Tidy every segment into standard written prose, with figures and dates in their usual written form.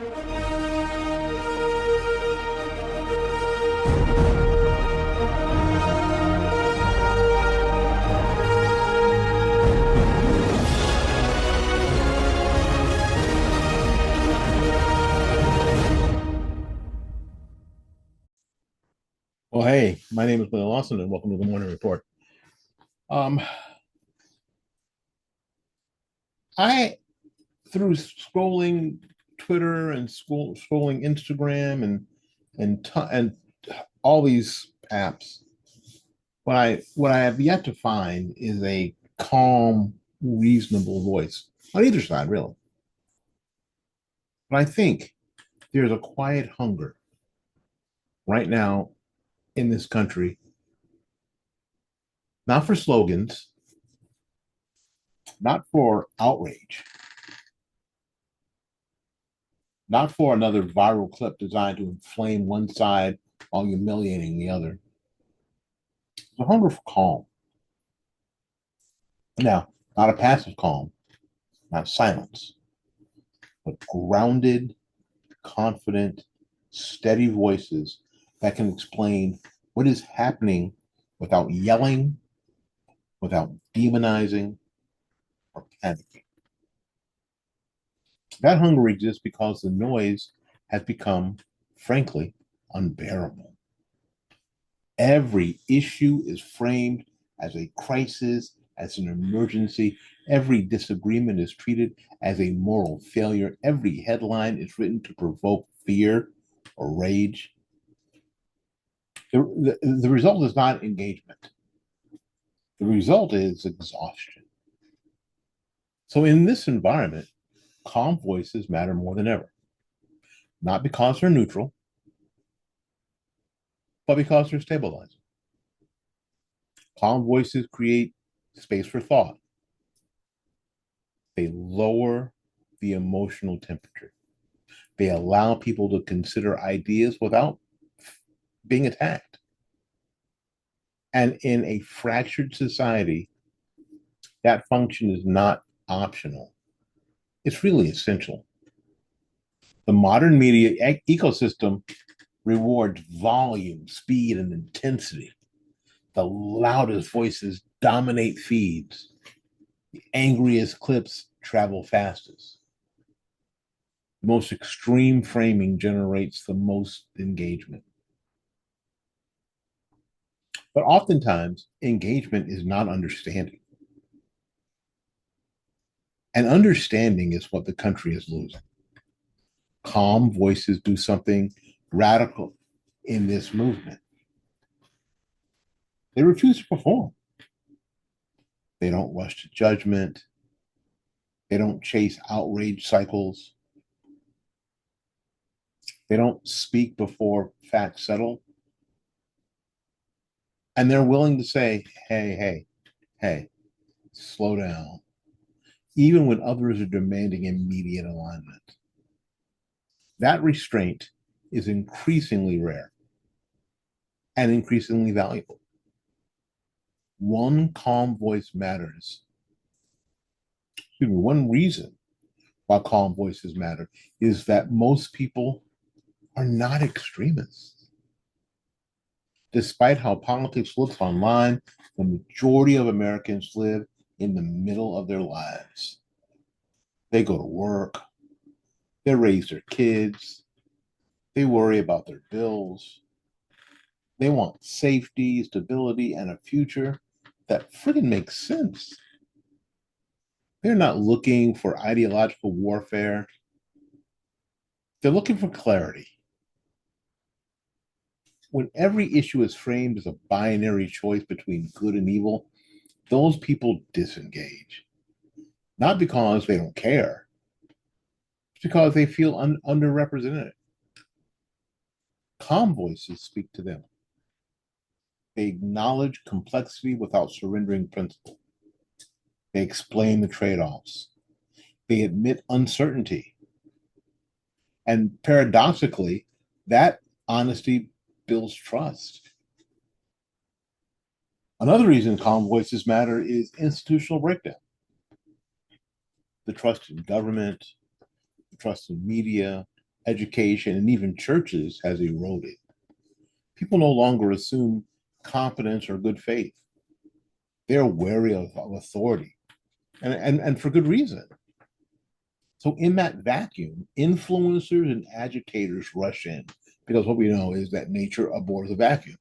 Well, hey, my name is Bill Lawson, and welcome to the Morning Report. Um, I through scrolling Twitter and scrolling Instagram and all these apps, what I have yet to find is a calm, reasonable voice on either side, really. But I think there's a quiet hunger right now in this country, not for slogans, not for outrage, not for another viral clip designed to inflame one side while humiliating the other. The hunger for calm. Now, not a passive calm, not silence, but grounded, confident, steady voices that can explain what is happening without yelling, without demonizing, or panicking. That hunger exists because the noise has become, frankly, unbearable. Every issue is framed as a crisis, as an emergency. Every disagreement is treated as a moral failure. Every headline is written to provoke fear or rage. The result is not engagement, the result is exhaustion. So, in this environment, calm voices matter more than ever, not because they're neutral, but because they're stabilizing. Calm voices create space for thought. They lower the emotional temperature. They allow people to consider ideas without being attacked. And in a fractured society, that function is not optional. It's really essential. The modern media ecosystem rewards volume, speed, and intensity. The loudest voices dominate feeds. The angriest clips travel fastest. The most extreme framing generates the most engagement. But oftentimes, engagement is not understanding. And understanding is what the country is losing. Calm voices do something radical in this movement. They refuse to perform. They don't rush to judgment. They don't chase outrage cycles. They don't speak before facts settle. And they're willing to say, hey, slow down, even when others are demanding immediate alignment. That restraint is increasingly rare and increasingly valuable. One calm voice matters. Excuse me, one reason why calm voices matter is that most people are not extremists. Despite how politics looks online, the majority of Americans live in the middle of their lives. They go to work, they raise their kids, they worry about their bills, they want safety, stability, and a future that friggin' makes sense. They're not looking for ideological warfare, they're looking for clarity. When every issue is framed as a binary choice between good and evil, those people disengage. Not because they don't care, it's because they feel underrepresented. Calm voices speak to them. They acknowledge complexity without surrendering principle. They explain the trade offs. They admit uncertainty. And paradoxically, that honesty builds trust. Another reason calm voices matter is institutional breakdown. The trust in government, the trust in media, education, and even churches has eroded. People no longer assume competence or good faith. They're wary of authority, and for good reason. So, in that vacuum, influencers and agitators rush in because what we know is that nature abhors a vacuum.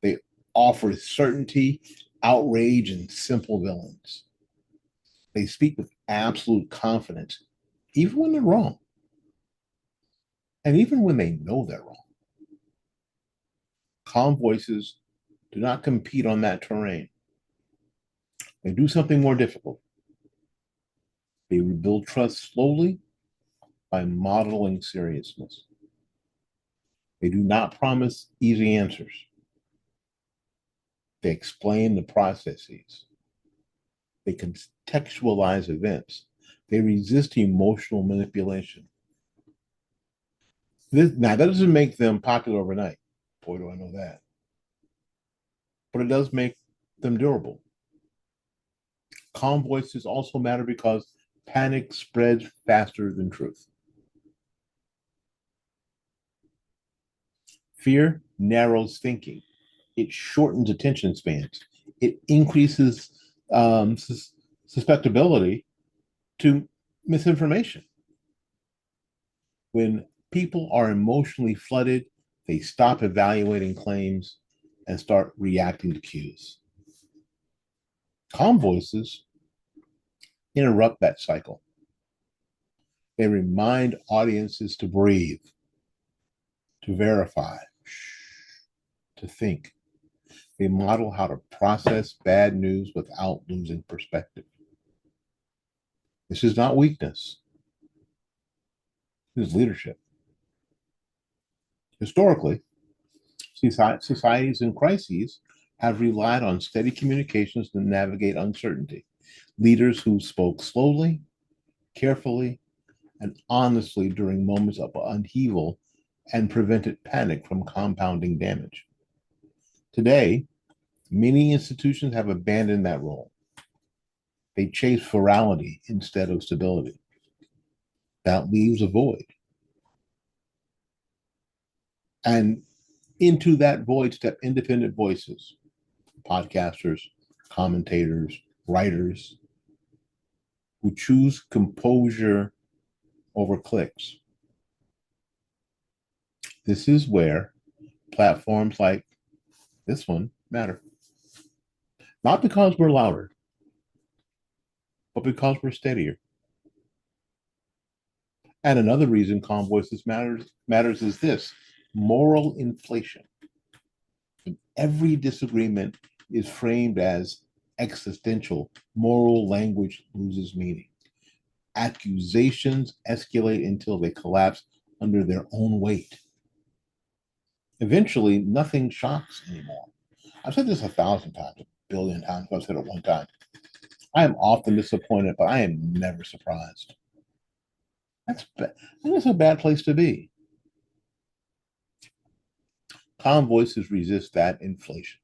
They offer certainty, outrage, and simple villains. They speak with absolute confidence, even when they're wrong, and even when they know they're wrong. Calm voices do not compete on that terrain. They do something more difficult. They rebuild trust slowly by modeling seriousness. They do not promise easy answers. They explain the processes. They contextualize events. They resist emotional manipulation. Now, that doesn't make them popular overnight. Boy, do I know that. But it does make them durable. Calm voices also matter because panic spreads faster than truth. Fear narrows thinking. It shortens attention spans. It increases susceptibility to misinformation. When people are emotionally flooded, they stop evaluating claims and start reacting to cues. Calm voices interrupt that cycle. They remind audiences to breathe, to verify, to think. They model how to process bad news without losing perspective. This is not weakness, this is leadership. Historically, societies in crises have relied on steady communications to navigate uncertainty. Leaders who spoke slowly, carefully, and honestly during moments of upheaval and prevented panic from compounding damage. Today, many institutions have abandoned that role. They chase virality instead of stability. That leaves a void. And into that void step independent voices, podcasters, commentators, writers who choose composure over clicks. This is where platforms like this one matter. Not because we're louder, but because we're steadier. And another reason calm voices matters is this: moral inflation. Every disagreement is framed as existential. Moral language loses meaning. Accusations escalate until they collapse under their own weight. Eventually, nothing shocks anymore. I've said this 1,000 times, 1,000,000,000 times. I've said it one time. I am often disappointed, but I am never surprised. That's a bad place to be. Calm voices resist that inflation.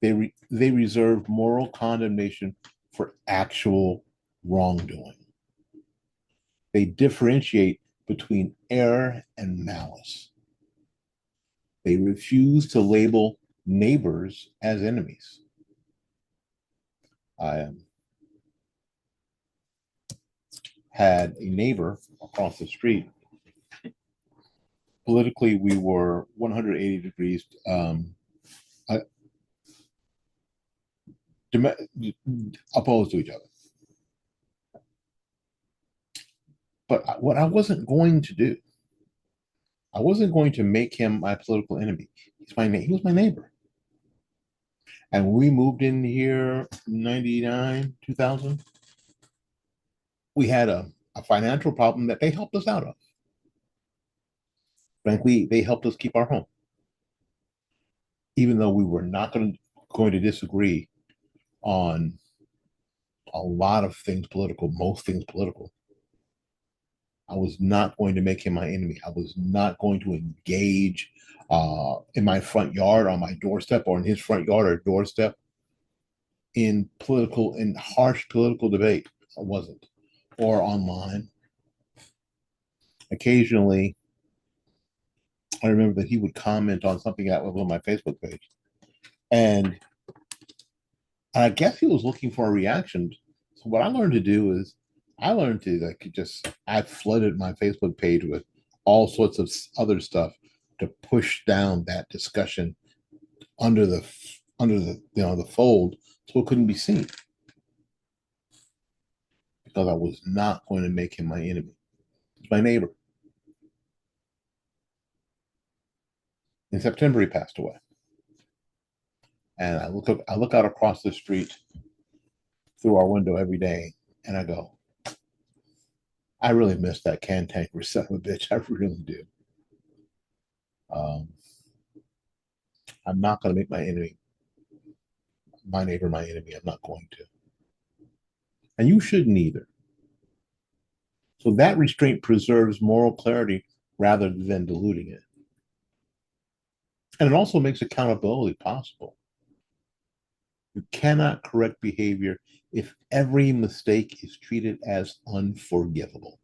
They reserve moral condemnation for actual wrongdoing. They differentiate between error and malice. They refuse to label neighbors as enemies. I had a neighbor across the street. Politically, we were 180 degrees opposed to each other. But what I wasn't going to do, I wasn't going to make him my political enemy. He was my neighbor. And when we moved in here 99, 2000, we had a financial problem that they helped us out of. Frankly, they helped us keep our home. Even though we were not going to disagree on a lot of things political, most things political, I was not going to make him my enemy. I was not going to engage in my front yard, on my doorstep, or in his front yard or doorstep in harsh political debate. I wasn't. Or online. Occasionally, I remember that he would comment on something that was on my Facebook page. And I guess he was looking for a reaction. So what I learned to do is I learned to I flooded my Facebook page with all sorts of other stuff to push down that discussion under the the fold so it couldn't be seen because I was not going to make him my enemy. He's my neighbor. In September, he passed away. And I look out across the street through our window every day, and I go, I really miss that cantankerous son of a bitch. I really do. Um, I'm not going to make my neighbor, my enemy. I'm not going to. And you shouldn't either. So that restraint preserves moral clarity rather than diluting it. And it also makes accountability possible. You cannot correct behavior if every mistake is treated as unforgivable.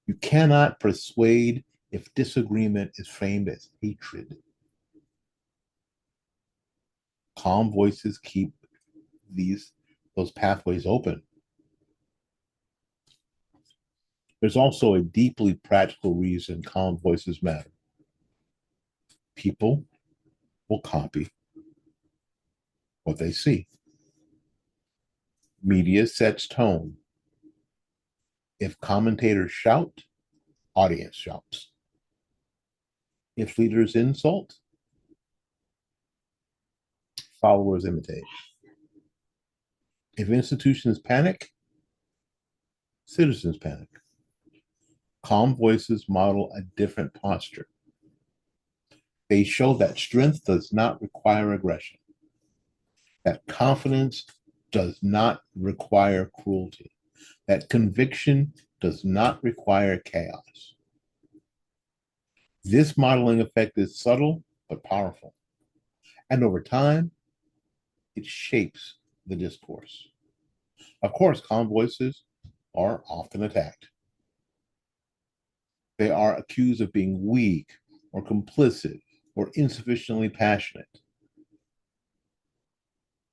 You cannot persuade if disagreement is framed as hatred. Calm voices keep those pathways open. There's also a deeply practical reason calm voices matter. People will copy what they see. Media sets tone. If commentators shout, audience shouts. If leaders insult, followers imitate. If institutions panic, citizens panic. Calm voices model a different posture. They show that strength does not require aggression, that confidence does not require cruelty, that conviction does not require chaos. This modeling effect is subtle but powerful. And over time, it shapes the discourse. Of course, calm voices are often attacked. They are accused of being weak or complicit or insufficiently passionate.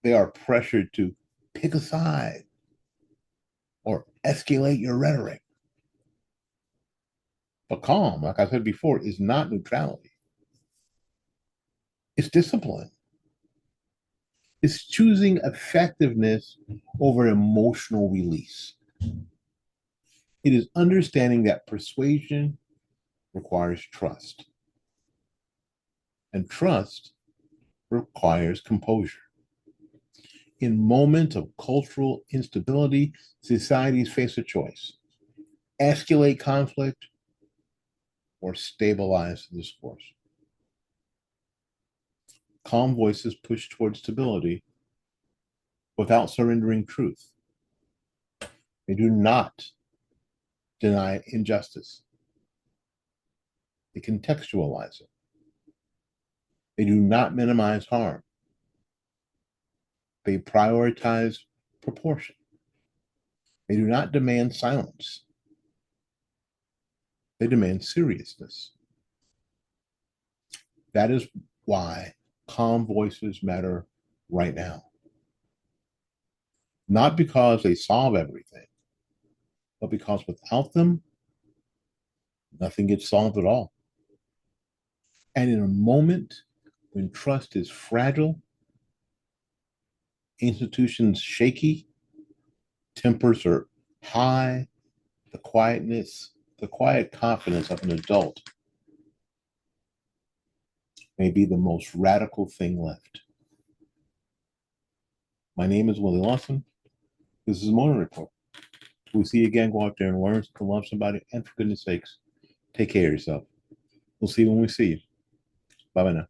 They are pressured to pick a side or escalate your rhetoric. But calm, like I said before, is not neutrality. It's discipline. It's choosing effectiveness over emotional release. It is understanding that persuasion requires trust, and trust requires composure. In moments of cultural instability, societies face a choice: escalate conflict or stabilize the discourse. Calm voices push towards stability without surrendering truth. They do not deny injustice. They contextualize it. They do not minimize harm. They prioritize proportion. They do not demand silence. They demand seriousness. That is why calm voices matter right now. Not because they solve everything, but because without them, nothing gets solved at all. And in a moment when trust is fragile, institutions shaky, tempers are high, the quiet confidence of an adult may be the most radical thing left. My name is Willie Lawson. This is Morning Report. We'll see you again. Go out there and learn to love somebody. And for goodness sakes, take care of yourself. We'll see you when we see you. Bye bye now.